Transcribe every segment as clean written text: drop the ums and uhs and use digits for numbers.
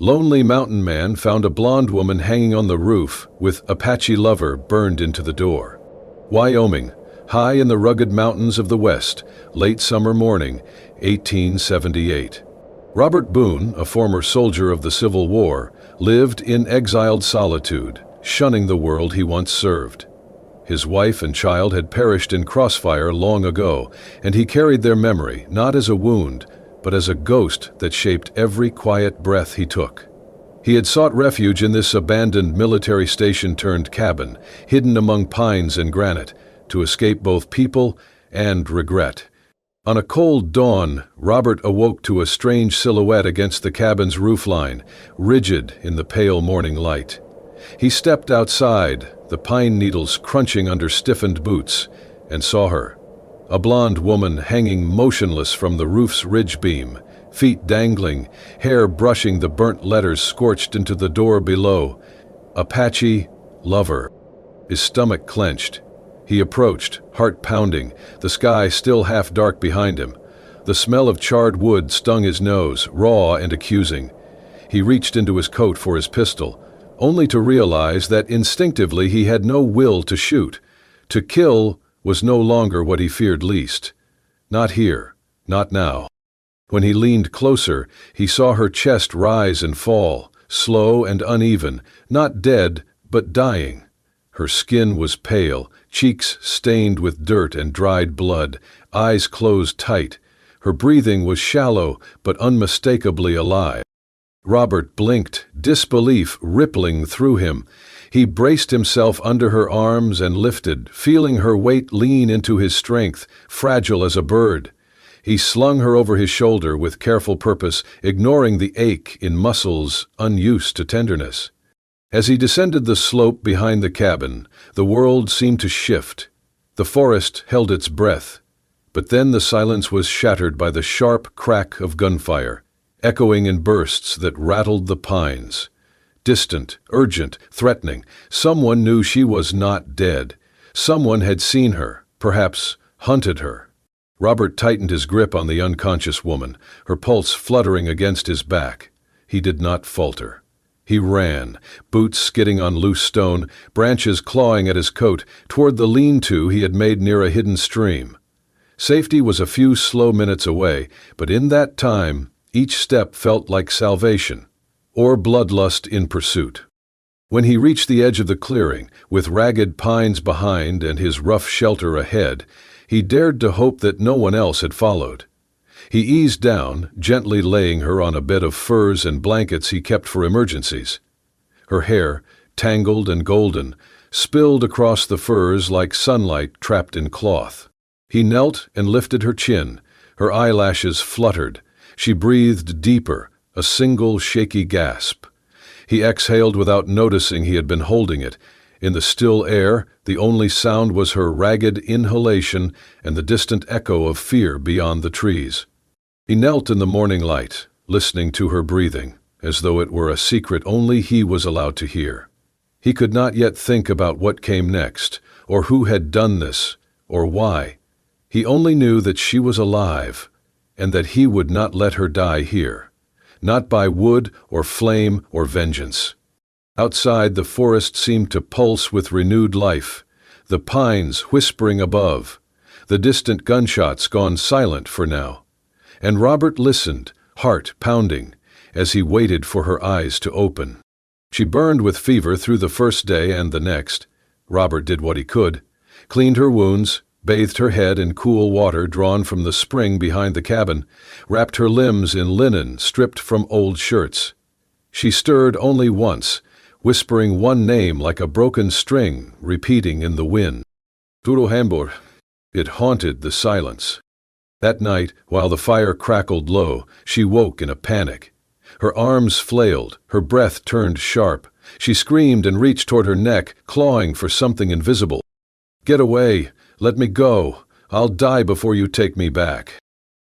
Lonely mountain man found a blonde woman hanging on the roof with Apache lover burned into the door. Wyoming, high in the rugged mountains of the West, late summer morning, 1878. Robert Boone, a former soldier of the Civil War, lived in exiled solitude, shunning the world he once served. His wife and child had perished in crossfire long ago, and he carried their memory not as a wound, but as a ghost that shaped every quiet breath he took. He had sought refuge in this abandoned military station turned cabin, hidden among pines and granite, to escape both people and regret. On a cold dawn, Robert awoke to a strange silhouette against the cabin's roofline, rigid in the pale morning light. He stepped outside, the pine needles crunching under stiffened boots, and saw her. A blonde woman hanging motionless from the roof's ridge beam, feet dangling, hair brushing the burnt letters scorched into the door below. Apache, lover. His stomach clenched. He approached, heart pounding, the sky still half dark behind him. The smell of charred wood stung his nose, raw and accusing. He reached into his coat for his pistol, only to realize that instinctively he had no will to shoot. To kill was no longer what he feared least. Not here, not now. When he leaned closer, he saw her chest rise and fall, slow and uneven, not dead, but dying. Her skin was pale, cheeks stained with dirt and dried blood, eyes closed tight. Her breathing was shallow, but unmistakably alive. Robert blinked, disbelief rippling through him. He braced himself under her arms and lifted, feeling her weight lean into his strength, fragile as a bird. He slung her over his shoulder with careful purpose, ignoring the ache in muscles unused to tenderness. As he descended the slope behind the cabin, the world seemed to shift. The forest held its breath, but then the silence was shattered by the sharp crack of gunfire, echoing in bursts that rattled the pines. Distant, urgent, threatening, someone knew she was not dead. Someone had seen her, perhaps hunted her. Robert tightened his grip on the unconscious woman, her pulse fluttering against his back. He did not falter. He ran, boots skidding on loose stone, branches clawing at his coat, toward the lean-to he had made near a hidden stream. Safety was a few slow minutes away, but in that time, each step felt like salvation, or bloodlust in pursuit. When he reached the edge of the clearing, with ragged pines behind and his rough shelter ahead, he dared to hope that no one else had followed. He eased down, gently laying her on a bed of furs and blankets he kept for emergencies. Her hair, tangled and golden, spilled across the furs like sunlight trapped in cloth. He knelt and lifted her chin. Her eyelashes fluttered. She breathed deeper, a single shaky gasp. He exhaled without noticing he had been holding it. In the still air, the only sound was her ragged inhalation and the distant echo of fear beyond the trees. He knelt in the morning light, listening to her breathing, as though it were a secret only he was allowed to hear. He could not yet think about what came next, or who had done this, or why. He only knew that she was alive, and that he would not let her die here, not by wood or flame or vengeance. Outside, the forest seemed to pulse with renewed life, the pines whispering above, the distant gunshots gone silent for now. And Robert listened, heart pounding, as he waited for her eyes to open. She burned with fever through the first day and the next. Robert did what he could, cleaned her wounds, bathed her head in cool water drawn from the spring behind the cabin, wrapped her limbs in linen stripped from old shirts. She stirred only once, whispering one name like a broken string, repeating in the wind. Turuhambur. It haunted the silence. That night, while the fire crackled low, she woke in a panic. Her arms flailed, her breath turned sharp. She screamed and reached toward her neck, clawing for something invisible. "Get away! Let me go! I'll die before you take me back."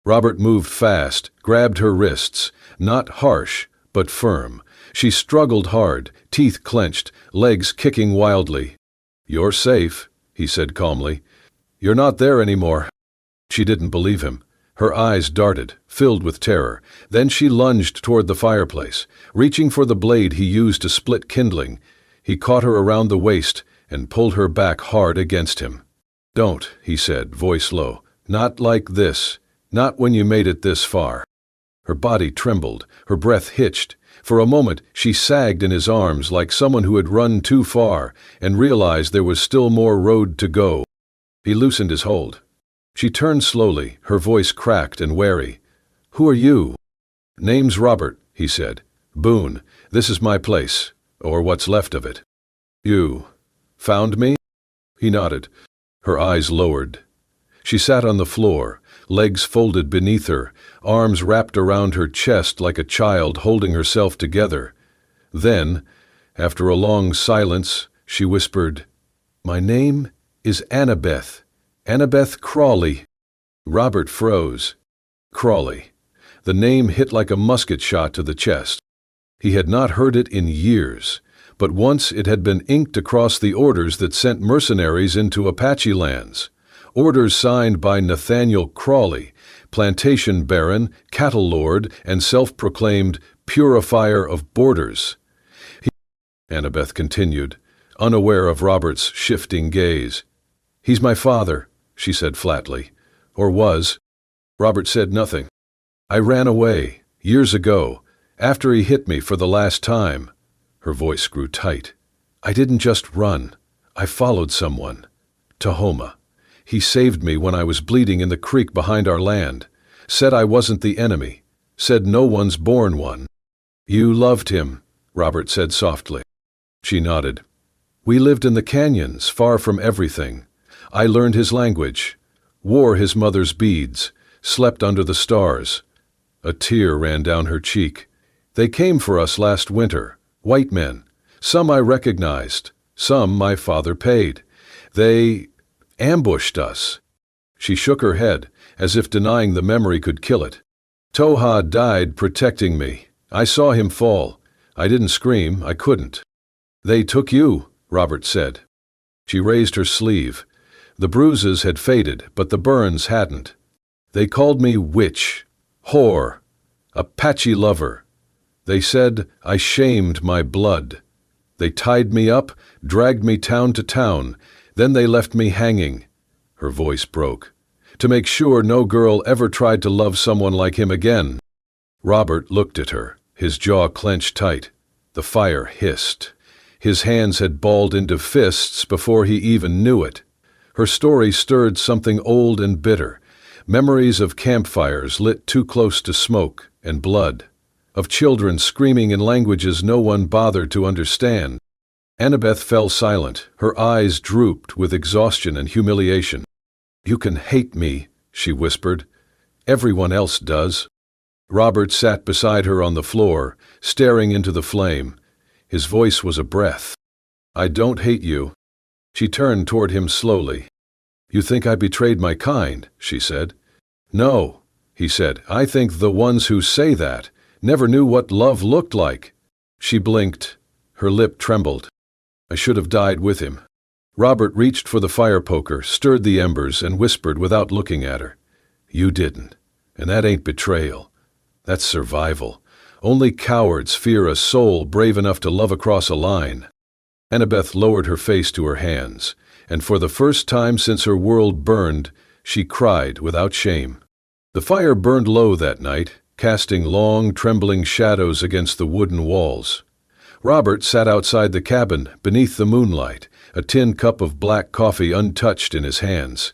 Robert moved fast, grabbed her wrists, not harsh, but firm. She struggled hard, teeth clenched, legs kicking wildly. "You're safe," he said calmly. "You're not there anymore." She didn't believe him. Her eyes darted, filled with terror. Then she lunged toward the fireplace, reaching for the blade he used to split kindling. He caught her around the waist and pulled her back hard against him. "Don't," he said, voice low. "Not like this. Not when you made it this far." Her body trembled, her breath hitched. For a moment she sagged in his arms like someone who had run too far and realized there was still more road to go. He loosened his hold. She turned slowly, her voice cracked and wary. "Who are you?" "Name's Robert," he said. "Boone. This is my place, or what's left of it." "You found me?" He nodded. Her eyes lowered. She sat on the floor, legs folded beneath her, arms wrapped around her chest like a child holding herself together. Then, after a long silence, she whispered, "My name is Annabeth. Annabeth Crawley." Robert froze. Crawley. The name hit like a musket shot to the chest. He had not heard it in years, but once it had been inked across the orders that sent mercenaries into Apache lands. Orders signed by Nathaniel Crawley, plantation baron, cattle lord, and self-proclaimed purifier of borders. Annabeth continued, unaware of Robert's shifting gaze. "He's my father," she said flatly. "Or was." Robert said nothing. "I ran away, years ago, after he hit me for the last time." Her voice grew tight. "I didn't just run. I followed someone. Tahoma. He saved me when I was bleeding in the creek behind our land. Said I wasn't the enemy. Said no one's born one." "You loved him," Robert said softly. She nodded. "We lived in the canyons, far from everything. I learned his language, wore his mother's beads, slept under the stars." A tear ran down her cheek. "They came for us last winter, white men. Some I recognized, some my father paid. They ambushed us." She shook her head, as if denying the memory could kill it. "Toha died protecting me. I saw him fall. I didn't scream, I couldn't." "They took you," Robert said. She raised her sleeve. The bruises had faded, but the burns hadn't. "They called me witch, whore, Apache lover. They said I shamed my blood. They tied me up, dragged me town to town, then they left me hanging." Her voice broke. "To make sure no girl ever tried to love someone like him again." Robert looked at her, his jaw clenched tight. The fire hissed. His hands had balled into fists before he even knew it. Her story stirred something old and bitter, memories of campfires lit too close to smoke and blood, of children screaming in languages no one bothered to understand. Annabeth fell silent, her eyes drooped with exhaustion and humiliation. "You can hate me," she whispered. "Everyone else does." Robert sat beside her on the floor, staring into the flame. His voice was a breath. "I don't hate you." She turned toward him slowly. "You think I betrayed my kind," she said. "No," he said. "I think the ones who say that never knew what love looked like." She blinked. Her lip trembled. "I should have died with him." Robert reached for the fire poker, stirred the embers, and whispered without looking at her. "You didn't. And that ain't betrayal. That's survival. Only cowards fear a soul brave enough to love across a line." Annabeth lowered her face to her hands, and for the first time since her world burned, she cried without shame. The fire burned low that night, casting long, trembling shadows against the wooden walls. Robert sat outside the cabin, beneath the moonlight, a tin cup of black coffee untouched in his hands.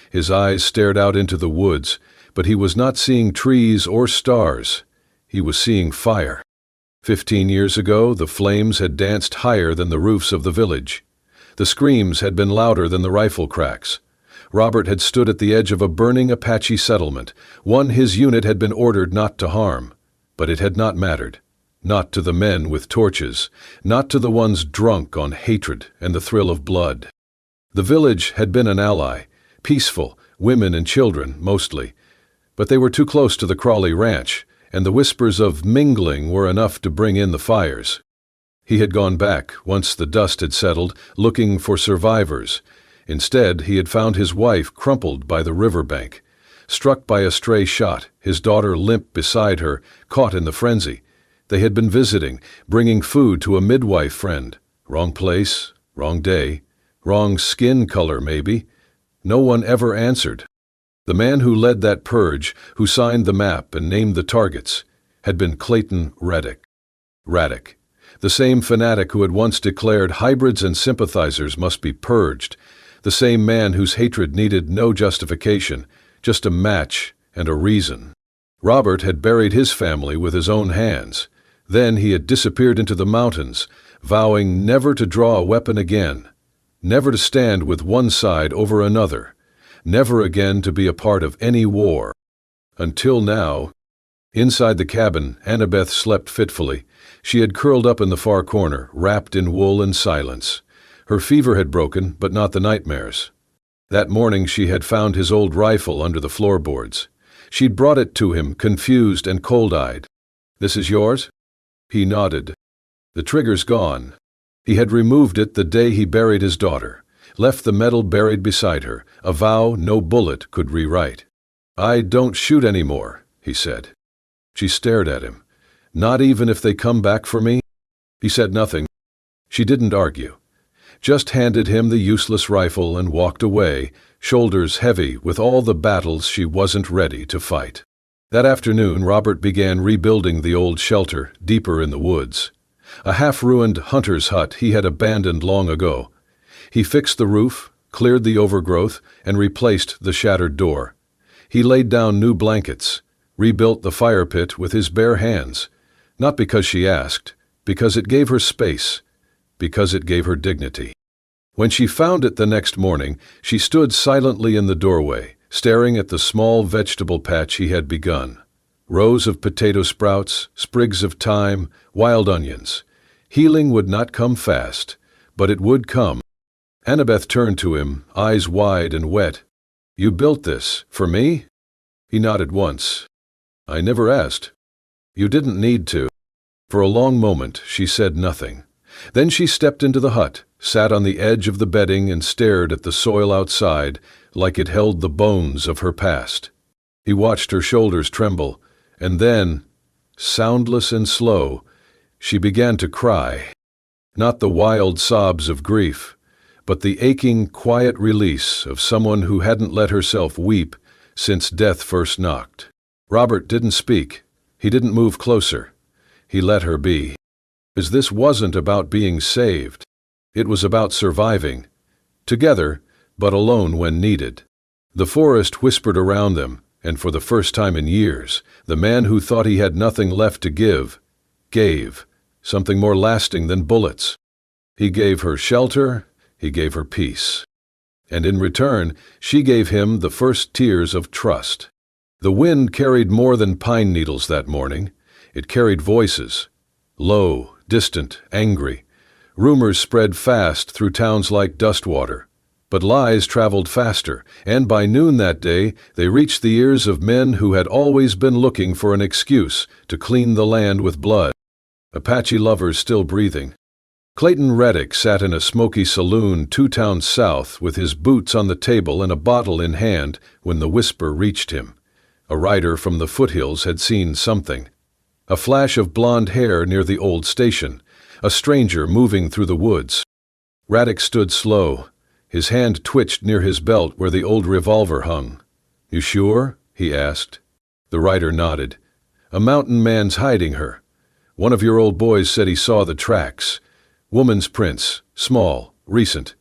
His eyes stared out into the woods, but he was not seeing trees or stars. He was seeing fire. 15 years ago, the flames had danced higher than the roofs of the village. The screams had been louder than the rifle cracks. Robert had stood at the edge of a burning Apache settlement, one his unit had been ordered not to harm. But it had not mattered. Not to the men with torches, not to the ones drunk on hatred and the thrill of blood. The village had been an ally, peaceful, women and children, mostly. But they were too close to the Crawley ranch, and the whispers of mingling were enough to bring in the fires. He had gone back, once the dust had settled, looking for survivors. Instead, he had found his wife crumpled by the riverbank. struck by a stray shot, his daughter limp beside her, caught in the frenzy. They had been visiting, bringing food to a midwife friend. Wrong place, wrong day, wrong skin color maybe. No one ever answered. The man who led that purge, who signed the map and named the targets, had been Clayton Reddick. Raddick, the same fanatic who had once declared hybrids and sympathizers must be purged, the same man whose hatred needed no justification, just a match and a reason. Robert had buried his family with his own hands. Then he had disappeared into the mountains, vowing never to draw a weapon again, never to stand with one side over another, never again to be a part of any war. Until now. Inside the cabin, Annabeth slept fitfully. She had curled up in the far corner, wrapped in wool and silence. Her fever had broken, but not the nightmares. That morning she had found his old rifle under the floorboards. She'd brought it to him, confused and cold-eyed. "This is yours?" He nodded. "The trigger's gone." He had removed it the day he buried his daughter, left the metal buried beside her, a vow no bullet could rewrite. "I don't shoot anymore," he said. She stared at him. "Not even if they come back for me?" He said nothing. She didn't argue. Just handed him the useless rifle and walked away, shoulders heavy with all the battles she wasn't ready to fight. That afternoon, Robert began rebuilding the old shelter deeper in the woods. A half-ruined hunter's hut he had abandoned long ago. He fixed the roof, cleared the overgrowth, and replaced the shattered door. He laid down new blankets, rebuilt the fire pit with his bare hands, not because she asked, because it gave her space, because it gave her dignity. When she found it the next morning, she stood silently in the doorway, staring at the small vegetable patch he had begun. Rows of potato sprouts, sprigs of thyme, wild onions. Healing would not come fast, but it would come. Annabeth turned to him, eyes wide and wet. "You built this, for me?" He nodded once. "I never asked." "You didn't need to." For a long moment she said nothing. Then she stepped into the hut, sat on the edge of the bedding and stared at the soil outside like it held the bones of her past. He watched her shoulders tremble, and then, soundless and slow, she began to cry. Not the wild sobs of grief, but the aching, quiet release of someone who hadn't let herself weep since death first knocked. Robert didn't speak. He didn't move closer. He let her be. Because this wasn't about being saved. It was about surviving. Together, but alone when needed. The forest whispered around them, and for the first time in years, the man who thought he had nothing left to give, gave something more lasting than bullets. He gave her shelter, he gave her peace. And in return, she gave him the first tears of trust. The wind carried more than pine needles that morning. It carried voices, low, distant, angry. Rumors spread fast through towns like dust water. But lies traveled faster, and by noon that day they reached the ears of men who had always been looking for an excuse to clean the land with blood. Apache lovers still breathing. Clayton Reddick sat in a smoky saloon 2 towns south with his boots on the table and a bottle in hand when the whisper reached him. A rider from the foothills had seen something. A flash of blonde hair near the old station, a stranger moving through the woods. Raddick stood slow. His hand twitched near his belt where the old revolver hung. "You sure?" he asked. The rider nodded. "A mountain man's hiding her. One of your old boys said he saw the tracks. Woman's prints, small, recent."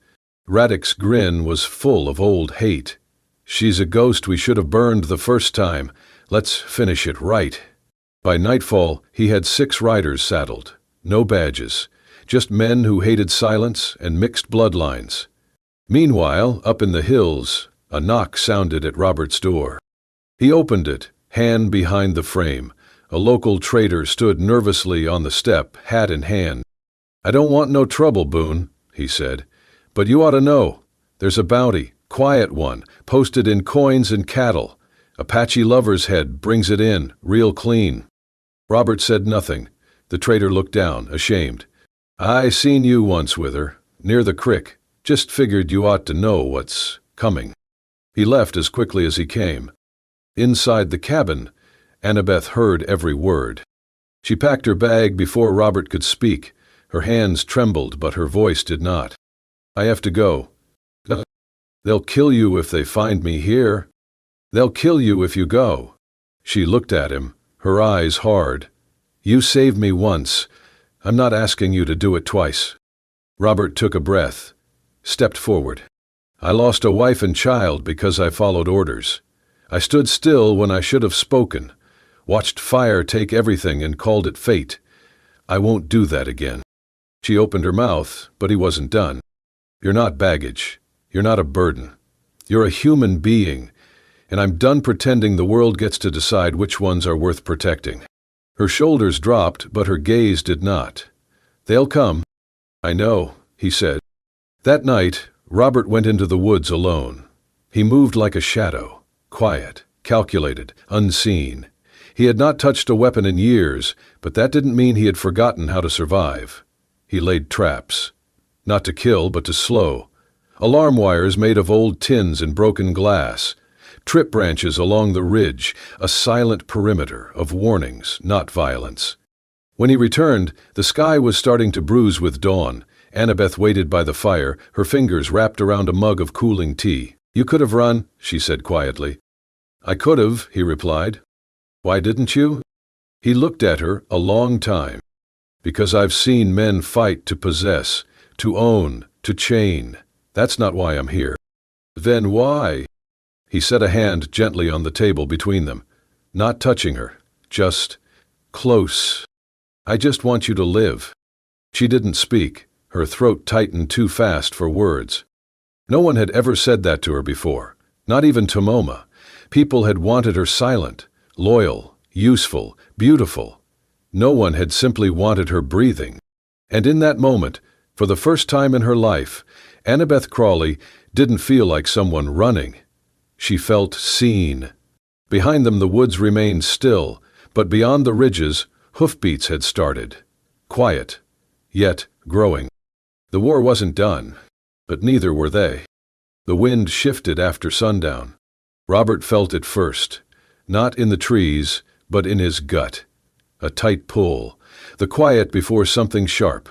Raddick's grin was full of old hate. "She's a ghost we should have burned the first time. Let's finish it right." By nightfall, he had 6 riders saddled. No badges, just men who hated silence and mixed bloodlines. Meanwhile, up in the hills, a knock sounded at Robert's door. He opened it, hand behind the frame. A local trader stood nervously on the step, hat in hand. "I don't want no trouble, Boone," he said, "but you ought to know. There's a bounty, quiet one, posted in coins and cattle. Apache Lover's Head brings it in, real clean." Robert said nothing. The trader looked down, ashamed. "I seen you once with her, near the crick. Just figured you ought to know what's coming." He left as quickly as he came. Inside the cabin, Annabeth heard every word. She packed her bag before Robert could speak. Her hands trembled, but her voice did not. "I have to go. They'll kill you if they find me here. They'll kill you if you go." She looked at him, her eyes hard. "You saved me once. I'm not asking you to do it twice." Robert took a breath, stepped forward. "I lost a wife and child because I followed orders. I stood still when I should have spoken, watched fire take everything and called it fate. I won't do that again." She opened her mouth, but he wasn't done. "You're not baggage. You're not a burden. You're a human being, and I'm done pretending the world gets to decide which ones are worth protecting." Her shoulders dropped, but her gaze did not. "They'll come." "I know," he said. That night, Robert went into the woods alone. He moved like a shadow, quiet, calculated, unseen. He had not touched a weapon in years, but that didn't mean he had forgotten how to survive. He laid traps. Not to kill, but to slow. Alarm wires made of old tins and broken glass. Trip branches along the ridge, a silent perimeter of warnings, not violence. When he returned, the sky was starting to bruise with dawn. Annabeth waited by the fire, her fingers wrapped around a mug of cooling tea. "You could have run," she said quietly. "I could have," he replied. "Why didn't you?" He looked at her a long time. "Because I've seen men fight to possess, to own, to chain. That's not why I'm here." "Then why?" He set a hand gently on the table between them, not touching her, just close. "I just want you to live." She didn't speak. Her throat tightened too fast for words. No one had ever said that to her before, not even Tomoma. People had wanted her silent, loyal, useful, beautiful. No one had simply wanted her breathing. And in that moment, for the first time in her life, Annabeth Crawley didn't feel like someone running. She felt seen. Behind them the woods remained still, but beyond the ridges, hoofbeats had started. Quiet, yet growing. The war wasn't done, but neither were they. The wind shifted after sundown. Robert felt it first, not in the trees, but in his gut. A tight pull, the quiet before something sharp.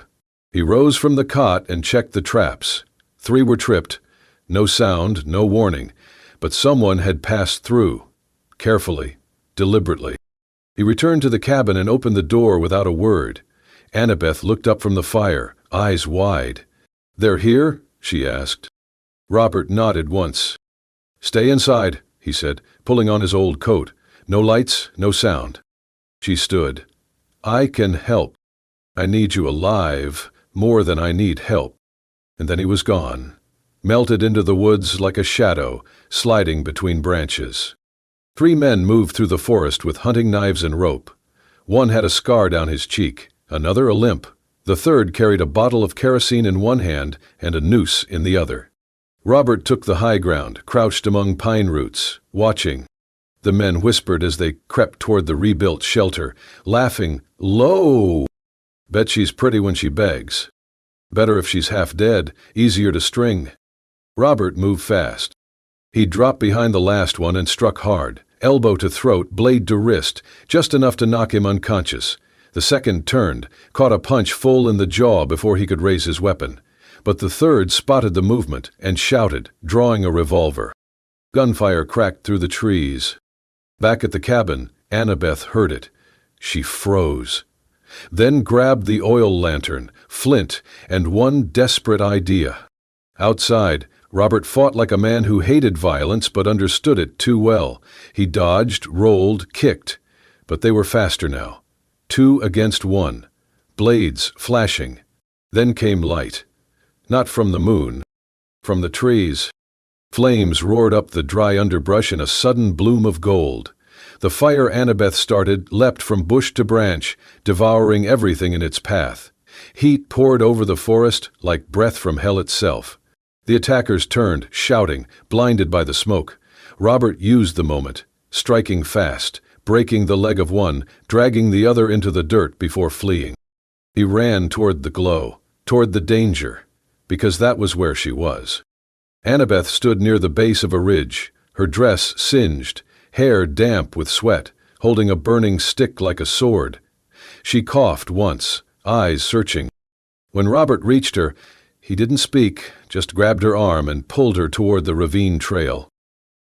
He rose from the cot and checked the traps. 3 were tripped. No sound, no warning, but someone had passed through, carefully, deliberately. He returned to the cabin and opened the door without a word. Annabeth looked up from the fire, eyes wide. "They're here?" she asked. Robert nodded once. "Stay inside," he said, pulling on his old coat. "No lights, no sound." She stood. "I can help. I need you alive, more than I need help." And then he was gone, melted into the woods like a shadow, sliding between branches. 3 men moved through the forest with hunting knives and rope. One had a scar down his cheek, another a limp. The third carried a bottle of kerosene in one hand and a noose in the other. Robert took the high ground, crouched among pine roots, watching. The men whispered as they crept toward the rebuilt shelter, laughing low. "Bet she's pretty when she begs. Better if she's half dead, easier to string." Robert moved fast. He dropped behind the last one and struck hard, elbow to throat, blade to wrist, just enough to knock him unconscious. The second turned, caught a punch full in the jaw before he could raise his weapon. But the third spotted the movement and shouted, drawing a revolver. Gunfire cracked through the trees. Back at the cabin, Annabeth heard it. She froze. Then grabbed the oil lantern, flint, and one desperate idea. Outside, Robert fought like a man who hated violence but understood it too well. He dodged, rolled, kicked. But they were faster now. 2 against 1. Blades flashing. Then came light. Not from the moon. From the trees. Flames roared up the dry underbrush in a sudden bloom of gold. The fire Annabeth started leapt from bush to branch, devouring everything in its path. Heat poured over the forest like breath from hell itself. The attackers turned, shouting, blinded by the smoke. Robert used the moment, striking fast, breaking the leg of one, dragging the other into the dirt before fleeing. He ran toward the glow, toward the danger, because that was where she was. Annabeth stood near the base of a ridge, her dress singed, hair damp with sweat, holding a burning stick like a sword. She coughed once, eyes searching. When Robert reached her, he didn't speak, just grabbed her arm and pulled her toward the ravine trail.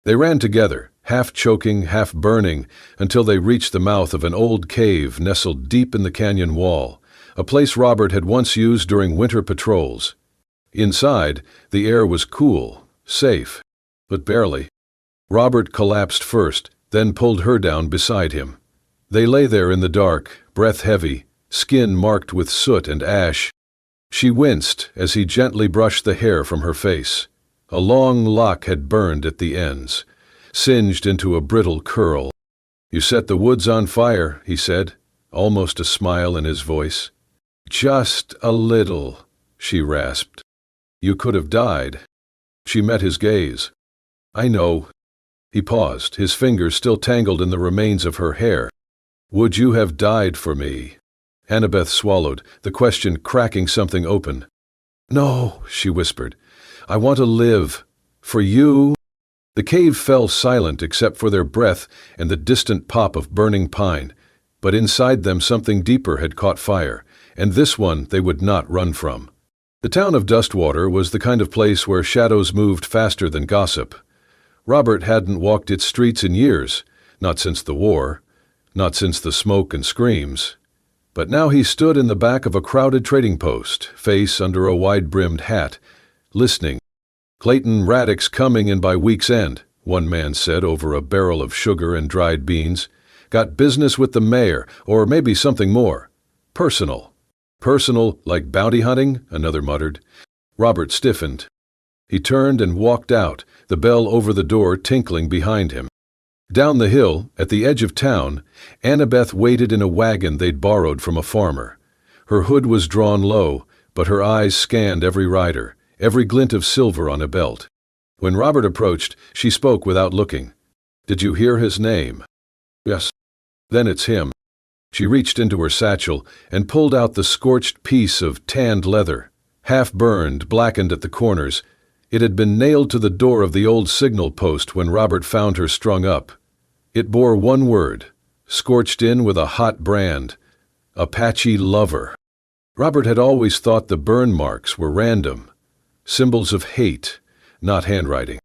They ran together, half choking, half burning, until they reached the mouth of an old cave nestled deep in the canyon wall, a place Robert had once used during winter patrols. Inside, the air was cool, safe, but barely. Robert collapsed first, then pulled her down beside him. They lay there in the dark, breath heavy, skin marked with soot and ash. She winced as he gently brushed the hair from her face. A long lock had burned at the ends, singed into a brittle curl. "You set the woods on fire," he said, almost a smile in his voice. "Just a little," she rasped. "You could have died." She met his gaze. "I know." He paused, his fingers still tangled in the remains of her hair. "Would you have died for me?" Annabeth swallowed, the question cracking something open. "No," she whispered. "I want to live. For you." The cave fell silent except for their breath and the distant pop of burning pine, but inside them something deeper had caught fire, and this one they would not run from. The town of Dustwater was the kind of place where shadows moved faster than gossip. Robert hadn't walked its streets in years, not since the war, not since the smoke and screams. But now he stood in the back of a crowded trading post, face under a wide-brimmed hat, listening. "Clayton Raddick's coming in by week's end," one man said over a barrel of sugar and dried beans. "Got business with the mayor, or maybe something more. Personal." "Personal, like bounty hunting?" another muttered. Robert stiffened. He turned and walked out, the bell over the door tinkling behind him. Down the hill, at the edge of town, Annabeth waited in a wagon they'd borrowed from a farmer. Her hood was drawn low, but her eyes scanned every rider, every glint of silver on a belt. When Robert approached, she spoke without looking. "Did you hear his name?" "Yes." "Then it's him." She reached into her satchel and pulled out the scorched piece of tanned leather, half burned, blackened at the corners. It had been nailed to the door of the old signal post when Robert found her strung up. It bore one word, scorched in with a hot brand: Apache lover. Robert had always thought the burn marks were random, symbols of hate, not handwriting.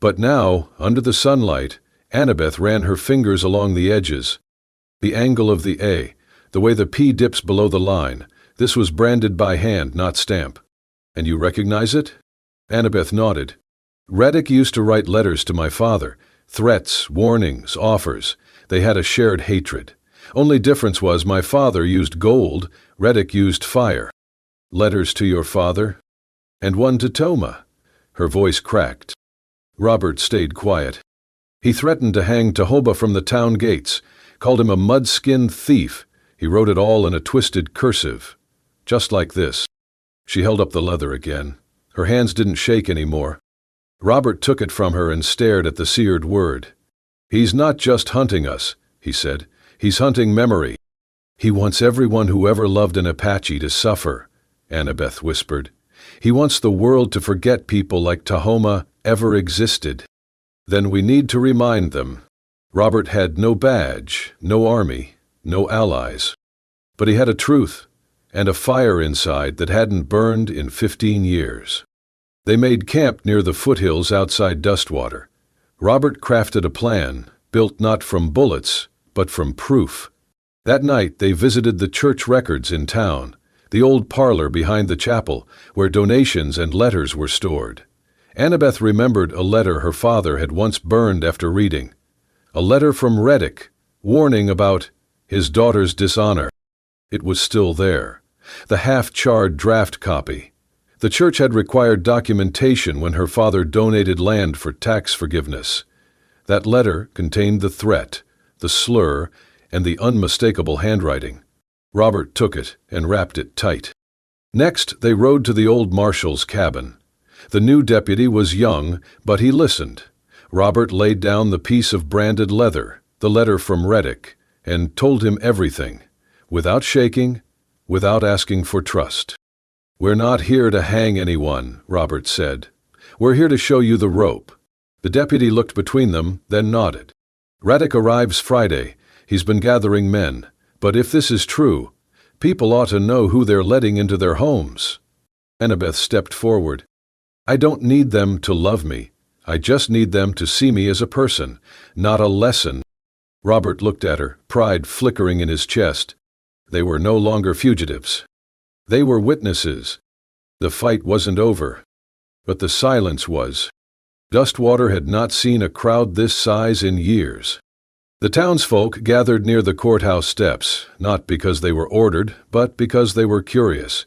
But now, under the sunlight, Annabeth ran her fingers along the edges. The angle of the A, the way the P dips below the line, this was branded by hand, not stamp. "And you recognize it?" Annabeth nodded. "Raddick used to write letters to my father, threats, warnings, offers. They had a shared hatred. Only difference was my father used gold, Raddick used fire." "Letters to your father?" "And one to Toma." Her voice cracked. Robert stayed quiet. "He threatened to hang Tahoba from the town gates, called him a mud-skinned thief. He wrote it all in a twisted cursive. Just like this." She held up the leather again. Her hands didn't shake anymore. Robert took it from her and stared at the seared word. "He's not just hunting us," he said. "He's hunting memory." "He wants everyone who ever loved an Apache to suffer," Annabeth whispered. "He wants the world to forget people like Tahoma ever existed. Then we need to remind them." Robert had no badge, no army, no allies. But he had a truth, and a fire inside that hadn't burned in 15 years. They made camp near the foothills outside Dustwater. Robert crafted a plan, built not from bullets, but from proof. That night they visited the church records in town, the old parlor behind the chapel, where donations and letters were stored. Annabeth remembered a letter her father had once burned after reading. A letter from Raddick, warning about his daughter's dishonor. It was still there. The half-charred draft copy. The church had required documentation when her father donated land for tax forgiveness. That letter contained the threat, the slur, and the unmistakable handwriting. Robert took it and wrapped it tight. Next, they rode to the old marshal's cabin. The new deputy was young, but he listened. Robert laid down the piece of branded leather, the letter from Raddick, and told him everything, without shaking, without asking for trust. "We're not here to hang anyone," Robert said. "We're here to show you the rope." The deputy looked between them, then nodded. Radek arrives Friday. He's been gathering men. But if this is true, people ought to know who they're letting into their homes. Annabeth stepped forward. I don't need them to love me. I just need them to see me as a person, not a lesson. Robert looked at her, pride flickering in his chest. They were no longer fugitives. They were witnesses. The fight wasn't over. But the silence was. Dustwater had not seen a crowd this size in years. The townsfolk gathered near the courthouse steps, not because they were ordered, but because they were curious.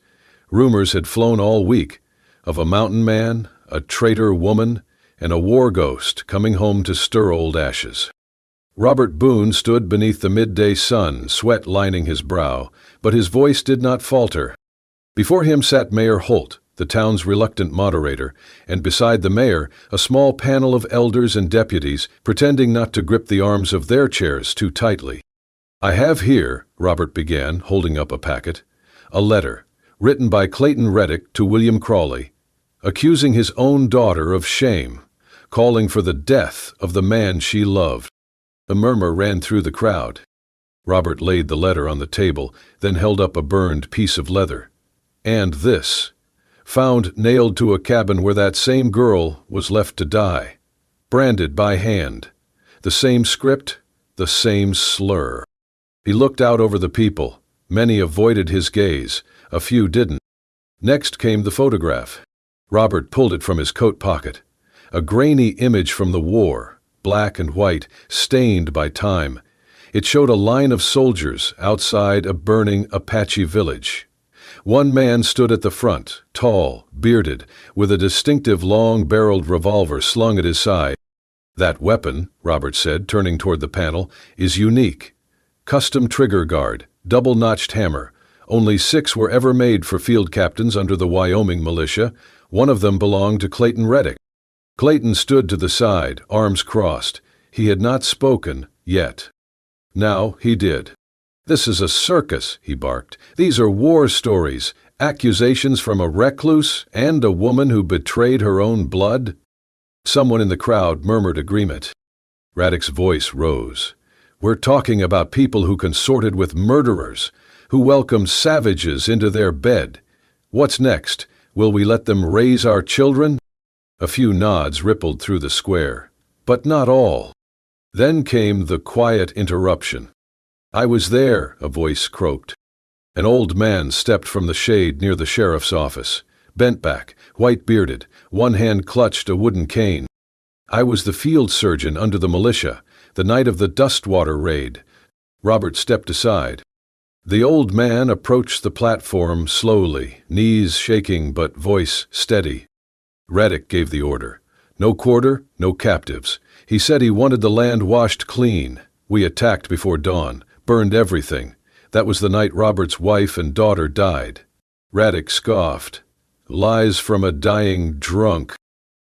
Rumors had flown all week of a mountain man, a traitor woman, and a war ghost coming home to stir old ashes. Robert Boone stood beneath the midday sun, sweat lining his brow, but his voice did not falter. Before him sat Mayor Holt, the town's reluctant moderator, and beside the mayor, a small panel of elders and deputies, pretending not to grip the arms of their chairs too tightly. I have here, Robert began, holding up a packet, a letter, written by Clayton Reddick to William Crawley, accusing his own daughter of shame, calling for the death of the man she loved. A murmur ran through the crowd. Robert laid the letter on the table, then held up a burned piece of leather. And this, found nailed to a cabin where that same girl was left to die, branded by hand, the same script, the same slur. He looked out over the people. Many avoided his gaze, a few didn't. Next came the photograph. Robert pulled it from his coat pocket. A grainy image from the war, black and white, stained by time. It showed a line of soldiers outside a burning Apache village. One man stood at the front, tall, bearded, with a distinctive long-barreled revolver slung at his side. That weapon, Robert said, turning toward the panel, is unique. Custom trigger guard, double-notched hammer. Only 6 were ever made for field captains under the Wyoming militia. One of them belonged to Clayton Reddick. Clayton stood to the side, arms crossed. He had not spoken yet. Now he did. This is a circus, he barked. These are war stories, accusations from a recluse and a woman who betrayed her own blood. Someone in the crowd murmured agreement. Raddick's voice rose. We're talking about people who consorted with murderers, who welcomed savages into their bed. What's next? Will we let them raise our children? A few nods rippled through the square, but not all. Then came the quiet interruption. I was there, a voice croaked. An old man stepped from the shade near the sheriff's office, bent back, white-bearded, one hand clutched a wooden cane. I was the field surgeon under the militia, the night of the Dustwater raid. Robert stepped aside. The old man approached the platform slowly, knees shaking but voice steady. Reddick gave the order. No quarter, no captives. He said he wanted the land washed clean. We attacked before dawn, burned everything. That was the night Robert's wife and daughter died. Raddick scoffed. Lies from a dying drunk.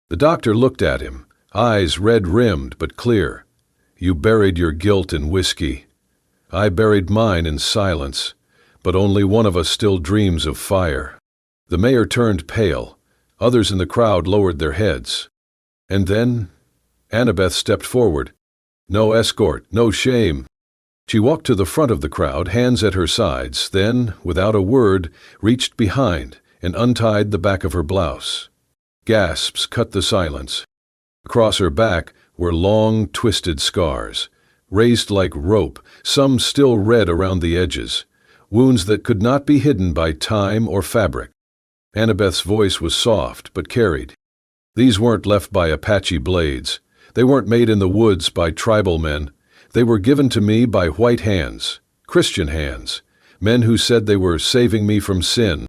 The doctor looked at him, eyes red-rimmed but clear. You buried your guilt in whiskey. I buried mine in silence, but only one of us still dreams of fire. The mayor turned pale. Others in the crowd lowered their heads. And then, Annabeth stepped forward. No escort, no shame. She walked to the front of the crowd, hands at her sides, then, without a word, reached behind and untied the back of her blouse. Gasps cut the silence. Across her back were long, twisted scars, raised like rope, some still red around the edges, wounds that could not be hidden by time or fabric. Annabeth's voice was soft but carried. These weren't left by Apache blades. They weren't made in the woods by tribal men. They were given to me by white hands, Christian hands, men who said they were saving me from sin.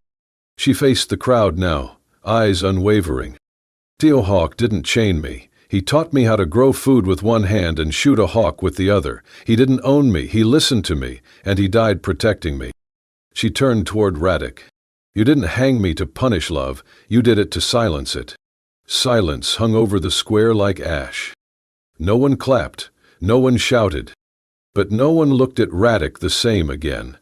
She faced the crowd now, eyes unwavering. Teohawk didn't chain me. He taught me how to grow food with one hand and shoot a hawk with the other. He didn't own me. He listened to me, and he died protecting me. She turned toward Raddick. You didn't hang me to punish love. You did it to silence it. Silence hung over the square like ash. No one clapped. No one shouted. But no one looked at Raddick the same again.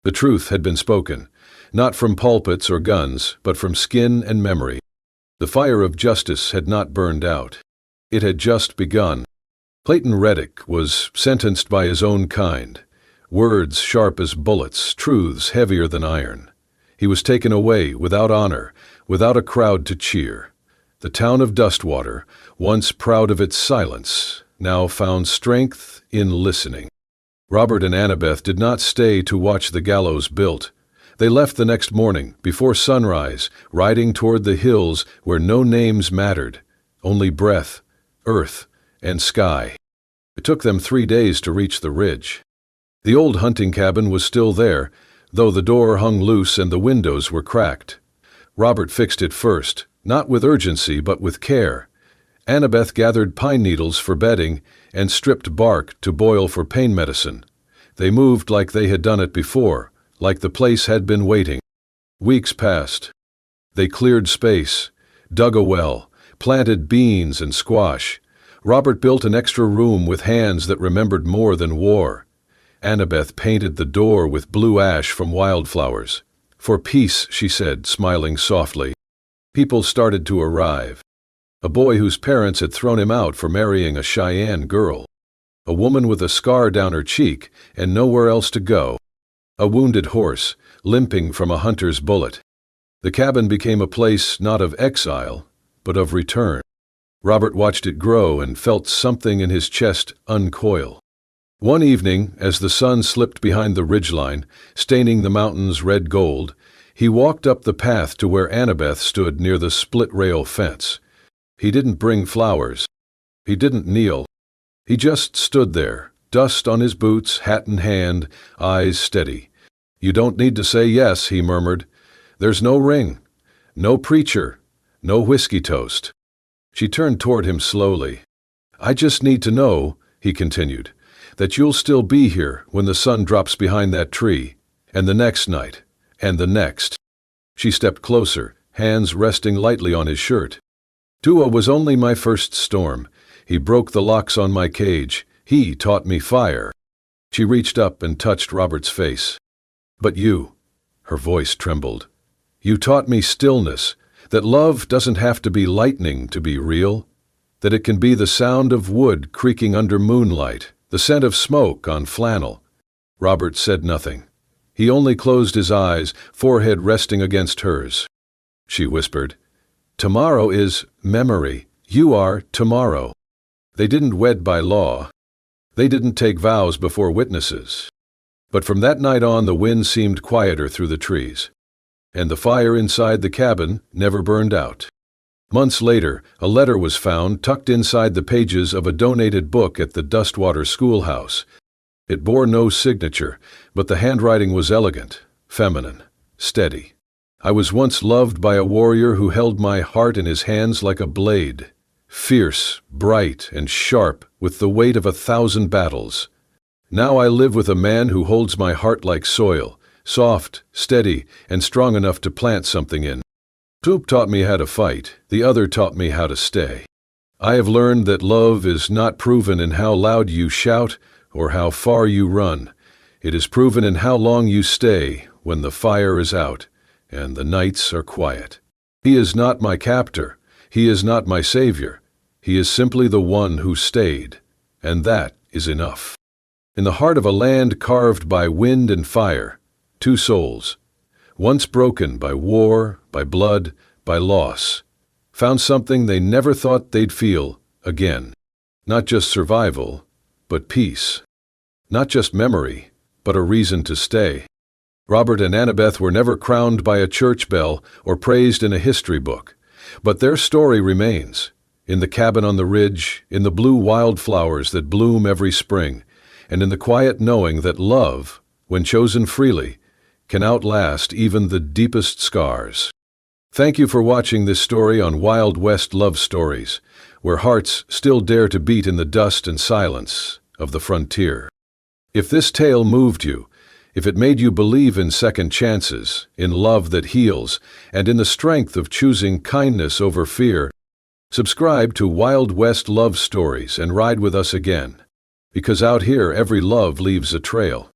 The truth had been spoken, not from pulpits or guns, but from skin and memory. The fire of justice had not burned out. It had just begun. Clayton Reddick was sentenced by his own kind. Words sharp as bullets, truths heavier than iron. He was taken away without honor, without a crowd to cheer. The town of Dustwater, once proud of its silence, now found strength in listening. Robert and Annabeth did not stay to watch the gallows built. They left the next morning, before sunrise, riding toward the hills where no names mattered, only breath, earth, and sky. It took them 3 days to reach the ridge. The old hunting cabin was still there, though the door hung loose and the windows were cracked. Robert fixed it first, not with urgency but with care. Annabeth gathered pine needles for bedding and stripped bark to boil for pain medicine. They moved like they had done it before, like the place had been waiting. Weeks passed. They cleared space, dug a well, planted beans and squash. Robert built an extra room with hands that remembered more than war. Annabeth painted the door with blue ash from wildflowers. For peace, she said, smiling softly. People started to arrive. A boy whose parents had thrown him out for marrying a Cheyenne girl. A woman with a scar down her cheek and nowhere else to go. A wounded horse, limping from a hunter's bullet. The cabin became a place not of exile, but of return. Robert watched it grow and felt something in his chest uncoil. One evening, as the sun slipped behind the ridgeline, staining the mountains red gold, he walked up the path to where Annabeth stood near the split-rail fence. He didn't bring flowers. He didn't kneel. He just stood there, dust on his boots, hat in hand, eyes steady. "You don't need to say yes," he murmured. "There's no ring, no preacher, no whiskey toast." She turned toward him slowly. "I just need to know," he continued, "that you'll still be here when the sun drops behind that tree, and the next night, and the next." She stepped closer, hands resting lightly on his shirt. "Tua was only my first storm. He broke the locks on my cage. He taught me fire." She reached up and touched Robert's face. "But you," her voice trembled, "you taught me stillness, that love doesn't have to be lightning to be real, that it can be the sound of wood creaking under moonlight, the scent of smoke on flannel." Robert said nothing. He only closed his eyes, forehead resting against hers. She whispered, "Tomorrow is memory. You are tomorrow." They didn't wed by law. They didn't take vows before witnesses. But from that night on, the wind seemed quieter through the trees, and the fire inside the cabin never burned out. Months later, a letter was found tucked inside the pages of a donated book at the Dustwater schoolhouse. It bore no signature, but the handwriting was elegant, feminine, steady. "I was once loved by a warrior who held my heart in his hands like a blade, fierce, bright, and sharp with the weight of 1,000 battles. Now I live with a man who holds my heart like soil, soft, steady, and strong enough to plant something in. Toop taught me how to fight, the other taught me how to stay. I have learned that love is not proven in how loud you shout or how far you run. It is proven in how long you stay when the fire is out and the nights are quiet. He is not my captor. He is not my savior. He is simply the one who stayed, and that is enough." In the heart of a land carved by wind and fire, two souls, once broken by war, by blood, by loss, found something they never thought they'd feel again. Not just survival, but peace. Not just memory, but a reason to stay. Robert and Annabeth were never crowned by a church bell or praised in a history book, but their story remains, in the cabin on the ridge, in the blue wildflowers that bloom every spring, and in the quiet knowing that love, when chosen freely, can outlast even the deepest scars. Thank you for watching this story on Wild West Love Stories, where hearts still dare to beat in the dust and silence of the frontier. If this tale moved you, if it made you believe in second chances, in love that heals, and in the strength of choosing kindness over fear, subscribe to Wild West Love Stories and ride with us again. Because out here, every love leaves a trail.